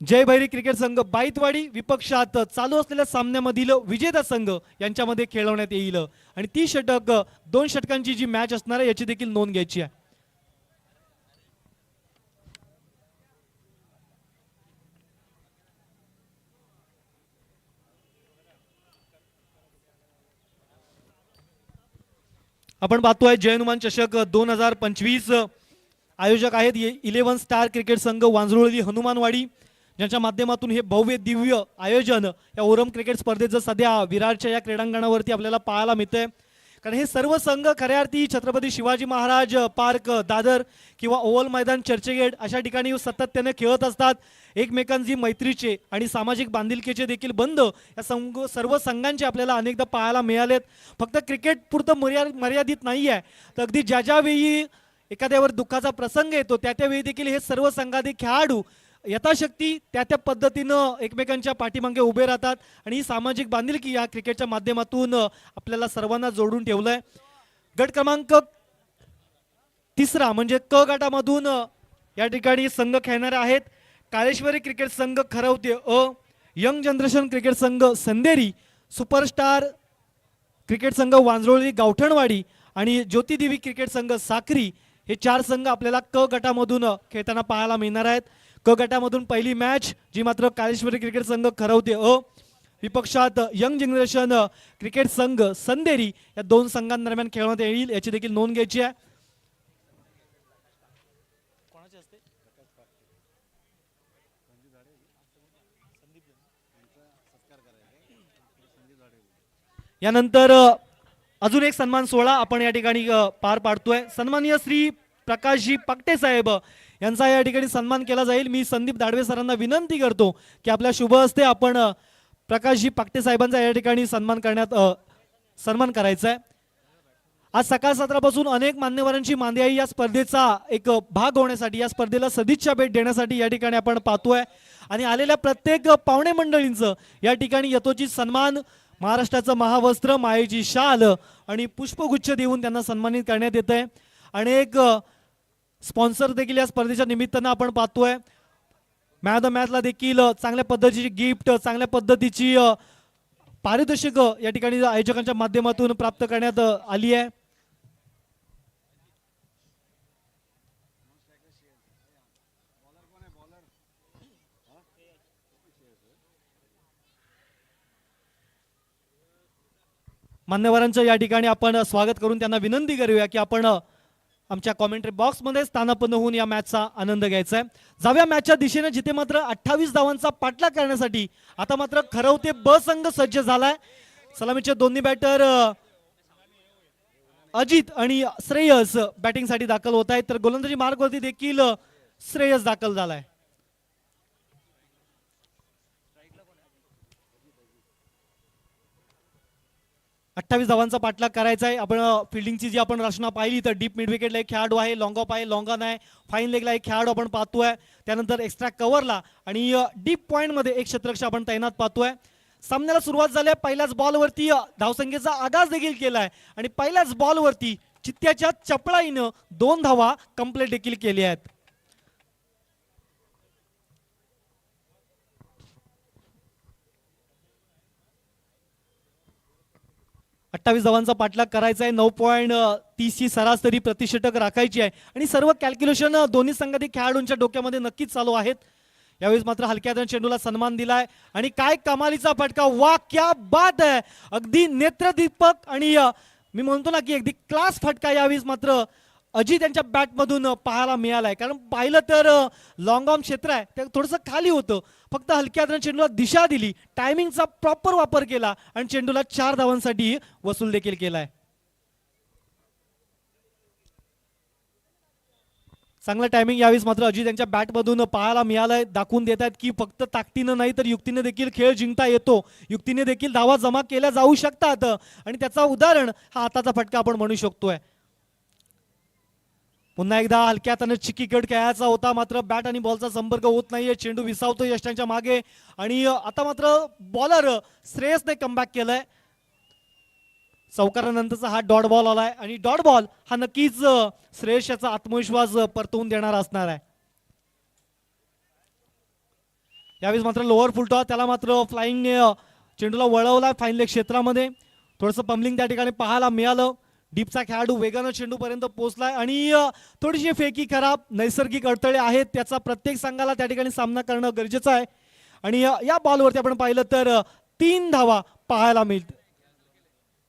जय भैरी cricket संघ बाईतवाडी विपक्षात चालू असलेल्या सामन्यामधील विजेता संघ यांच्यामध्ये खेळवण्यात येईल आणि 30 षटक 2 षटकांची जी मॅच असणार आहे याची देखील नोंद घ्यायची आहे. आपण पाहतोय जय हनुमान चषक 2025 आयोजक आहेत 11 स्टार क्रिकेट संघ वांजरोळी हनुमानवाडी, ज्यांच्या माध्यमातून हे भव्य दिव्य आयोजन या ओरम क्रिकेट स्पर्धेचं सध्या विरारच्या या क्रीडांगणावरती आपल्याला पाहायला मिळतंय. कारण हे सर्व संघ खऱ्या अर्थी छत्रपती शिवाजी महाराज पार्क दादर किंवा ओव्हल मैदान चर्चगेट अशा ठिकाणी सातत्याने खेळत असतात. एकमेकांची मैत्रीचे आणि सामाजिक बांधिलकीचे देखील बंध या सर्व संघांचे आपल्याला अनेकदा पाहायला मिळालेत. फक्त क्रिकेट पुरतं मर्यादित नाही आहे, तर अगदी ज्या ज्यावेळी एखाद्यावर दुःखाचा प्रसंग येतो त्या त्यावेळी देखील हे सर्व संघातील खेळाडू यथाशक्ती त्या त्या पद्धतीनं एकमेकांच्या पाठीमागे उभे राहतात आणि ही सामाजिक बांधिलकी या क्रिकेटच्या माध्यमातून आपल्याला सर्वांना जोडून ठेवलंय. गट क्रमांक 3 म्हणजे क गटामधून या ठिकाणी संघ खेळणारे आहेत. काळेश्वरी क्रिकेट संघ खरवते अ, यंग जनरेशन क्रिकेट संघ संदेरी, सुपरस्टार क्रिकेट संघ वांजरोळी गावठणवाडी आणि ज्योतिदेवी क्रिकेट संघ साक्री हे 4 संघ आपल्याला क गटामधून खेळताना पाहायला मिळणार आहेत. क गटामधून पहिली मॅच जी मात्र काळेश्वरी क्रिकेट संघ खरवते अ विपक्षात यंग जनरेशन क्रिकेट संघ संदेरी या 2 संघांदरम्यान खेळवण्यात येईल याची देखील नोंद घ्यायची आहे. यानंतर अजून एक सन्मान सोहळा आपण या ठिकाणी पार पाडतोय. सन्माननीय श्री प्रकाशजी पगटे साहेब यांचा या ठिकाणी सन्मान केला जाईल. मी संदीप दाडवे सरांना विनंती करतो की आपल्या शुभ हस्ते आपण प्रकाशजी पगटे साहेबांचा या ठिकाणी सन्मान करायचा आहे. आज सकाळ सत्रापासून अनेक मान्यवरांची मांदियाई या स्पर्धेचा एक भाग होण्यासाठी या स्पर्धेला सदिच्छा भेट देण्यासाठी या ठिकाणी आपण पाहतोय आणि आलेल्या प्रत्येक पाहुणे मंडळींचं या ठिकाणी यथोचित सन्मान, महाराष्ट्राचं महावस्त्र, मायेची शाल आणि पुष्पगुच्छ देऊन त्यांना सन्मानित करण्यात येत आहे. अनेक स्पॉन्सर देखील या स्पर्धेच्या निमित्तानं आपण पाहतोय. मॅन ऑफ द मॅचला देखील चांगल्या पद्धतीची गिफ्ट, चांगल्या पद्धतीची पारितोषिक या ठिकाणी आयोजकांच्या माध्यमातून प्राप्त करण्यात आली आहे. मान्यवरांचं या ठिकाणी आपण स्वागत करून त्यांना विनंती करूया की आपण आमच्या कॉमेंट्री बॉक्समध्ये स्थानापन्न होऊन या मॅचचा आनंद घ्यायचा आहे. जाव्या मॅचच्या दिशेने जिथे मात्र 28 धावांचा पाठलाग करण्यासाठी आता मात्र खरवते ब संघ सज्ज झालाय. सलामीचे दोन्ही बॅटर अजित आणि श्रेयस बॅटिंगसाठी दाखल होत आहेत, तर गोलंदाजी मार्गवरती देखील श्रेयस दाखल झालाय. अठ्ठावीस धावांचा पाठलाग करायचा आहे. आपण फिल्डिंगची जी आपण रचना पाहिली तर डीप मिड विकेटला एक खेळाडू आहे, लॉंग ऑफ आहे, लॉंग ऑन आहे, फाईन लेगला एक खेळाडू आपण पाहतोय. त्यानंतर एक्स्ट्रा कव्हरला आणि डीप पॉइंटमध्ये एक क्षेत्ररक्षक आपण तैनात पाहतोय. सामन्याला सुरुवात झाली आहे. पहिल्याच बॉलवरती धावसंख्येचा आगाज देखील केलाय आणि पहिल्याच बॉलवरती चित्त्याच्या चपळाईनं 2 धावा कंप्लीट देखील केल्या आहेत. 28 धावांचा पाठलाग करायचा आहे. 9.30 ची सरासरी प्रतिषटक राखायची आहे आणि सर्व कॅल्क्युलेशन दोन्ही संघातील खेळाडूंच्या डोक्यामध्ये नक्कीच चालू आहेत. यावेळेस मात्र हलक्या चेंडूला सन्मान दिलाय आणि काय कमालीचा फटका, वा क्या बात आहे. अगदी नेत्रदीपक आणि मी म्हणतो ना की अगदी क्लास फटका यावेळेस मात्र अजित यांच्या बॅटमधून पाहायला मिळालाय. कारण पाहिलं तर लॉंग ऑन क्षेत्र आहे ते थोडंसं खाली होतं, फक्त हलक्या चेंडूला दिशा दिली, टायमिंगचा प्रॉपर वापर केला आणि चेंडूला 4 धावांसाठी वसूल देखील केलाय. चांगलं टायमिंग यावेळेस मात्र अजित यांच्या बॅटमधून पाहायला मिळालंय. दाखवून देत आहेत की फक्त ताकदीनं नाही तर युक्तीने देखील खेळ जिंकता येतो, युक्तीने देखील धावा जमा केल्या जाऊ शकतात आणि त्याचा उदाहरण हा आताचा फटका आपण म्हणू शकतोय. पुन्हा एकदा हलक्या हाताने चिकी कट खेळायचा होता, मात्र बॅट आणि बॉलचा संपर्क होत नाहीये. चेंडू विसावतो यष्टांच्या मागे आणि आता मात्र बॉलर श्रेयसने कमबॅक केलंय. चौकारानंतरचा हा डॉट बॉल आलाय आणि डॉट बॉल हा नक्कीच श्रेयस याचा आत्मविश्वास परतवून देणारा असणार आहे. यावेळी मात्र लोअर फुलटॉस, त्याला मात्र फ्लाइंगने चेंडूला वळवला फाईन लेग क्षेत्रामध्ये. थोडंसं पम्बलिंग त्या ठिकाणी पाहायला मिळालं. डीपचा खेळाडू वेगानं चेंडूपर्यंत पोहोचलाय आणि थोडीशी फेकी खराब, नैसर्गिक अडथळे आहेत, त्याचा प्रत्येक संघाला त्या ठिकाणी सामना करणं गरजेचं आहे. आणि या बॉलवरती आपण पाहिलं तर 3 धावा पाहायला मिळत,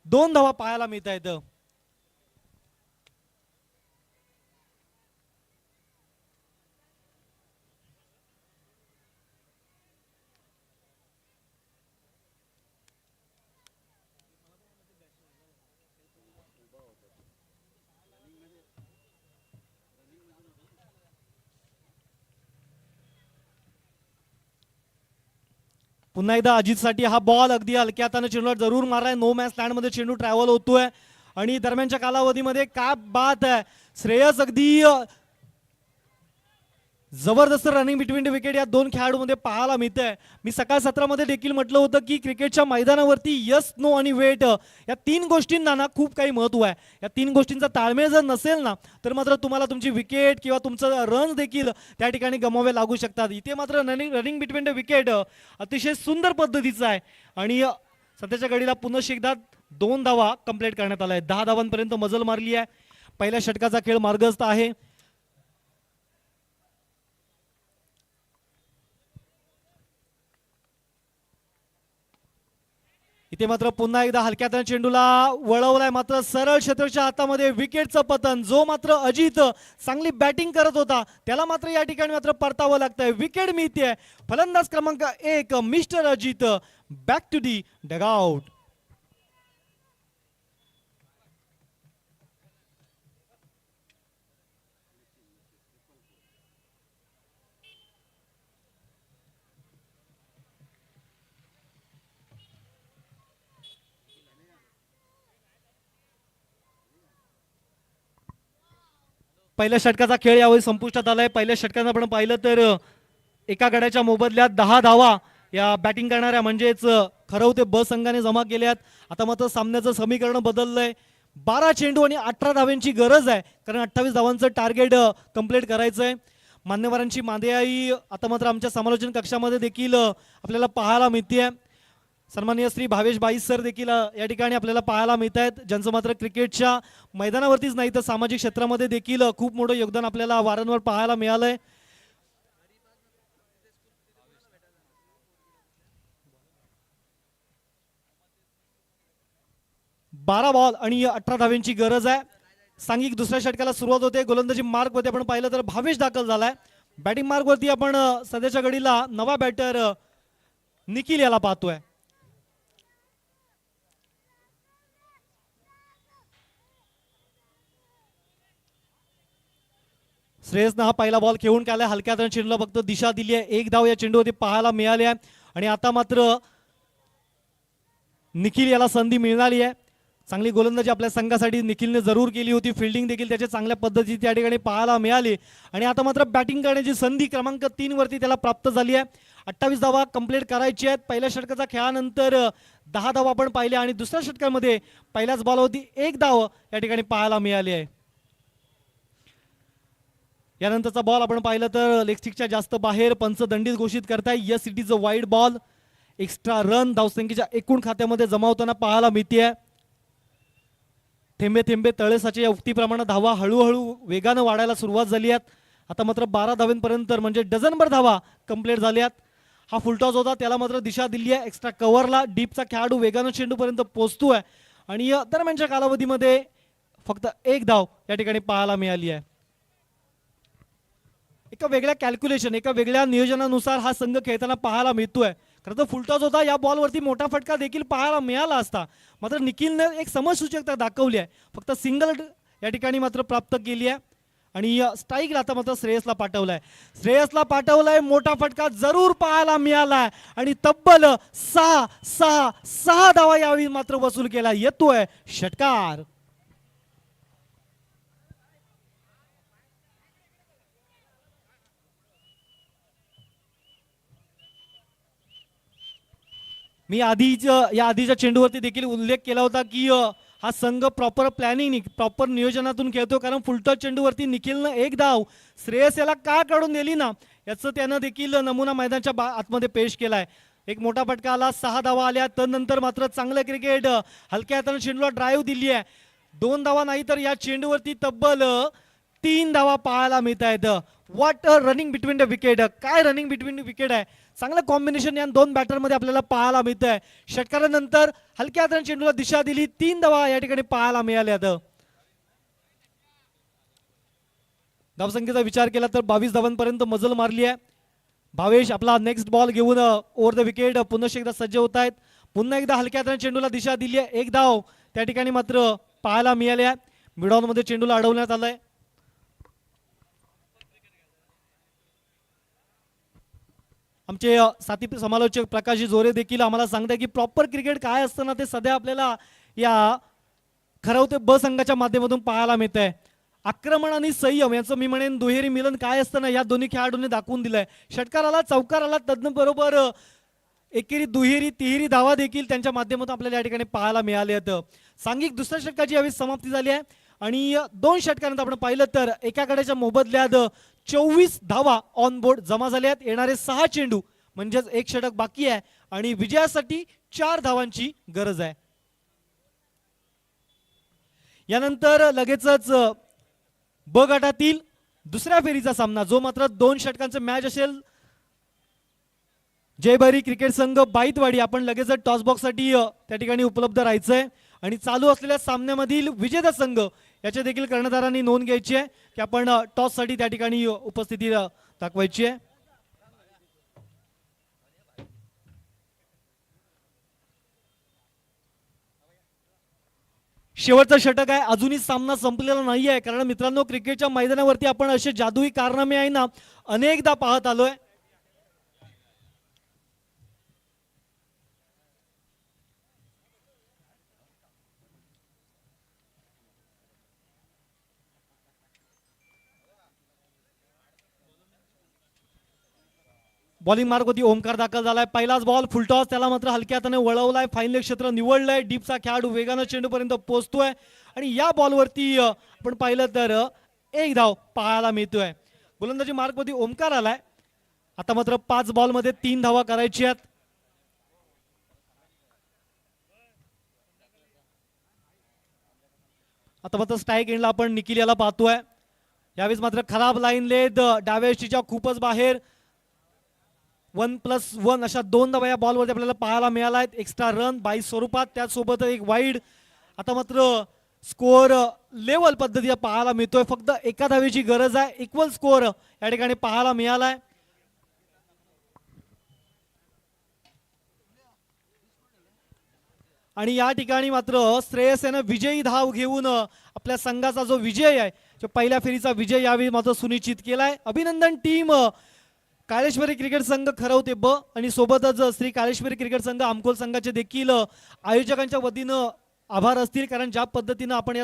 2 धावा पाहायला मिळत आहेत. पुन्हा एकदा अजितसाठी हा बॉल अगदी हलक्या हाताने चेंडूला जरूर मारलाय. नो मॅच लँड मध्ये चेंडू ट्रॅव्हल होतोय आणि दरम्यानच्या कालावधीमध्ये काय बात आहे, श्रेयस अगदी जबरदस्त रनिंग बिटवीन द विकेट या 2 खेळाडूंमध्ये पाहायला मिळतंय. मी सकाळ सत्रामध्ये देखील म्हटलं होतं की क्रिकेटच्या मैदानावरती यस, नो आणि वेट या 3 गोष्टींना ना खूप काही महत्व आहे. या 3 गोष्टींचा ताळमेळ जर नसेल ना तर मात्र तुम्हाला तुमची विकेट किंवा तुमचं रन देखील त्या ठिकाणी गमावे लागू शकतात. इथे मात्र रनिंग बिटवीन द विकेट अतिशय सुंदर पद्धतीचं आहे आणि सध्याच्या घडीला पुन्हा एकदा 2 धावा कंप्लीट करण्यात आल्या आहेत. 10 धावांपर्यंत मजल मारली आहे. पहिल्या षटकाचा खेळ मार्गस्थ आहे. इथे मात्र पुन्हा एकदा हलक्या चेंडूला वळवलाय, मात्र सरळ क्षेत्राच्या हातामध्ये विकेटचं पतन. जो मात्र अजित चांगली बॅटिंग करत होता त्याला मात्र या ठिकाणी मात्र परतावं लागतंय. विकेट मिळते. फलंदाज क्रमांक 1 mister Ajit back to the dugout. पहिल्या षटकाचा खेळ यावेळी संपुष्टात आलाय. पहिल्या षटकानं आपण पाहिलं तर एका गड्याच्या मोबदल्यात 10 धावा या बॅटिंग करणाऱ्या म्हणजेच खरवते ब संघाने जमा केल्यात. आता मात्र सामन्याचं समीकरण बदललंय. 12 चेंडू आणि 18 धावांची गरज आहे, कारण 28 धावांचं टार्गेट कंप्लीट करायचंय. मान्यवरांची मांदियाई आता मात्र आमच्या समालोचन कक्षामध्ये देखील आपल्याला पाहायला मिळते. सन्माननीय श्री भावेश बाईस सर देखील या ठिकाणी आपल्याला पाहायला मिळत आहेत, ज्यांचं मात्र क्रिकेटच्या मैदानावरतीच नाही तर सामाजिक क्षेत्रामध्ये देखील खूप मोठं योगदान आपल्याला वारंवार पाहायला मिळालंय. बारा बॉल आणि 18 धावांची गरज आहे. सांघिक दुसऱ्या षटकाला सुरुवात होते. गोलंदाजी मार्क वरती आपण पाहिलं तर भावेश दाखल झालाय. बॅटिंग मार्क वरती आपण सध्याच्या घडीला नवा बॅटर निखिल याला पाहतोय. श्रेयसनं हा पहिला बॉल खेळून काढलाय. हलक्या हाताने चेंडूला फक्त दिशा दिली आहे. 1 धाव या चेंडूवरती पाहायला मिळाली आहे आणि आता मात्र निखिल याला संधी मिळाली आहे. चांगली गोलंदाजी आपल्या संघासाठी निखिलने जरूर केली होती. फिल्डिंग देखील त्याच्या चांगल्या पद्धतीने त्या ठिकाणी पाहायला मिळाली आणि आता मात्र बॅटिंग करण्याची संधी क्रमांक 3 वरती त्याला प्राप्त झाली आहे. 28 धावा कंप्लीट करायची आहेत. पहिल्या षटकाच्या खेळानंतर 10 धावा आपण पाहिल्या आणि दुसऱ्या षटकामध्ये पहिल्याच बॉलवरती 1 धाव या ठिकाणी पाहायला मिळाली आहे. यानंतरचा बॉल आपण पाहिलं तर लेग स्टिकच्या जास्त बाहेर पंच दंडीत घोषित करताय. Yes it is a wide ball. Extra run धावसंख्येच्या एकूण खात्यामध्ये जमा होताना पाहायला मिळते. थेंबे थेंबे तळे साचे या उक्तीप्रमाणे धावा हळूहळू वेगानं वाढायला सुरुवात झाली आहे. आता मात्र 12 धावांपर्यंत म्हणजे डझनभर धावा कंप्लीट झाल्यात. हा फुलटॉस होता, त्याला मात्र दिशा दिली आहे. एक्स्ट्रा कव्हरला डीपचा खेळाडू वेगानं चेंडूपर्यंत पोहोचतोय आणि दरम्यानच्या कालावधीमध्ये फक्त 1 धाव या ठिकाणी पाहायला मिळाली आहे. एका वेगळ्या कॅल्क्युलेशन, एका वेगळ्या नियोजनानुसार हा संघ खेळताना पाहायला मिळतोय. खरं तर फुलटॉस होता, या बॉलवरती मोठा फटका देखील पाहायला मिळाला असता, मात्र निखिलने एक समसूचकता दाखवली आहे. फक्त सिंगल या ठिकाणी मात्र प्राप्त केली आहे आणि स्ट्राईकला आता मात्र श्रेयसला पाठवलाय. मोठा फटका जरूर पाहायला मिळालाय आणि तब्बल 6 धावा यावेळी मात्र वसूल केला. येतोय षटकार. मी या आधीच्या चेंडूवरती देखील उल्लेख केला होता की हा संघ प्रॉपर प्लॅनिंग, प्रॉपर नियोजनातून खेळतो, कारण फुलटॉस चेंडूवरती निखिलनं 1 धाव श्रेयस याला का काढून दिली ना, याचं त्यानं देखील नमुना मैदानाच्या आतमध्ये पेश केलाय. एक मोठा फटका आला, 6 धावा आल्या. तदनंतर मात्र चांगलं क्रिकेट, हलक्या हाताने चेंडूला ड्राईव्ह दिली आहे. 2 धावा नाही तर या चेंडूवरती तब्बल 3 धावा पाहायला मिळत आहेत. What a running between the wicket, काय रनिंग बिटवीन द विकेट आहे. चांगलं कॉम्बिनेशन या 2 बॅटरमध्ये आपल्याला पाहायला मिळत आहे. षटकारानंतर हलक्या हाताने चेंडूला दिशा दिली, 3 धावा या ठिकाणी पाहायला मिळाल्यात. धावसंख्येचा विचार केला तर 22 धावांपर्यंत मजल मारली आहे. भावेश आपला नेक्स्ट बॉल घेऊन ओव्हर द विकेट पुन्हा एकदा सज्ज होत आहेत. पुन्हा एकदा हलक्या हाताने चेंडूला दिशा दिली आहे. 1 धाव त्या ठिकाणी मात्र पाहायला मिळाली आहे. मिडऑन मध्ये चेंडूला अडवण्यात आलंय. आमचे साथी समालोचक प्रकाशजी जोरे देखील आम्हाला सांगताय की प्रॉपर क्रिकेट काय असतं ना ते सध्या आपल्याला या खरवते ब संघाच्या माध्यमातून पाहायला मिळत आहे. आक्रमण आणि संयम याचं मी म्हणेन दुहेरी मिलन काय असतं ना या दोन्ही खेळाडूंनी दाखवून दिलंय. षटकार आला, चौकार आला, तदनंतर एकेरी दुहेरी तिहेरी धावा देखील त्यांच्या माध्यमातून आपल्याला या ठिकाणी पाहायला मिळाले आहेत. सांघिक दुसऱ्या षटकाची यावेळी समाप्ती झाली आहे आणि 2 षटकानंतर आपण पाहिलं तर एकाकडेच्या मोबदल्यात 24 धावा ऑन बोर्ड जमा झाल्या आहेत. येणारे 6 चेंडू म्हणजेच 1 षटक बाकी आहे आणि विजयासाठी 4 धावांची गरज आहे. यानंतर लगेचच ब गटातील दुसऱ्या फेरीचा सामना जो मात्र 2 षटकांचा मॅच असेल. जयभरी क्रिकेट संघ बाईतवाडी आपण लगेच टॉस बॉक्स साठी त्या ठिकाणी उपलब्ध राहायचंय आणि चालू असलेल्या सामन्यामधील विजेता संघ याच्या देखील कर्णधारांनी नोंद घ्यायची आहे की आपण टॉस साठी त्या ठिकाणी उपस्थिती दाखवायची आहे. शेवटचं षटक आहे, अजूनही सामना संपलेला नाही आहे. कारण मित्रांनो क्रिकेटच्या मैदानावरती आपण असे जादुई कारनामे आहे ना अनेकदा पाहत आलोय. बॉलिंग मार्क होती, ओमकार दाखल झालाय. पहिलाच बॉल फुलटॉस, त्याला मात्र हलक्या हाताने वळवलाय. फाईनल क्षेत्र निवडलंय. डीपचा खेळाडू वेगानं चेंडूपर्यंत पोहोचतोय आणि या बॉलवरती आपण पाहिलं तर 1 धाव पाहायला मिळतोय. गोलंदाजी मार्क मध्ये ओमकार आलाय. आता मात्र 5 बॉलमध्ये 3 धावा करायची आहेत. आता मात्र स्ट्राईक एंडला आपण निखिल याला पाहतोय. यावेळेस मात्र खराब लाईन लेद, डाव्या यष्टीच्या खूपच बाहेर. 1+1 अशा 2 धावा या बॉलवरती आपल्याला पाहायला मिळाला आहेत. एक्स्ट्रा रन 22 स्वरूपात, त्याचसोबत एक वाईड. आता मात्र स्कोअर लेवल पद्धतीने पाहायला मिळतोय. फक्त 1 धावेची गरज आहे. इक्वल स्कोअर या ठिकाणी पाहायला मिळालाय. आणि या ठिकाणी मात्र श्रेयस यानं विजयी धाव घेऊन आपल्या संघाचा जो विजय आहे, जो पहिल्या फेरीचा विजय यावेळी मात्र सुनिश्चित केलाय. अभिनंदन टीम कालेश्वरी क्रिकेट संघ खरवते ब आणि सोबतच श्री कालेश्वरी क्रिकेट संघ आमकोल संघाचे देखील आयोजकांच्या वतीनं आभार असतील. कारण ज्या पद्धतीनं आपण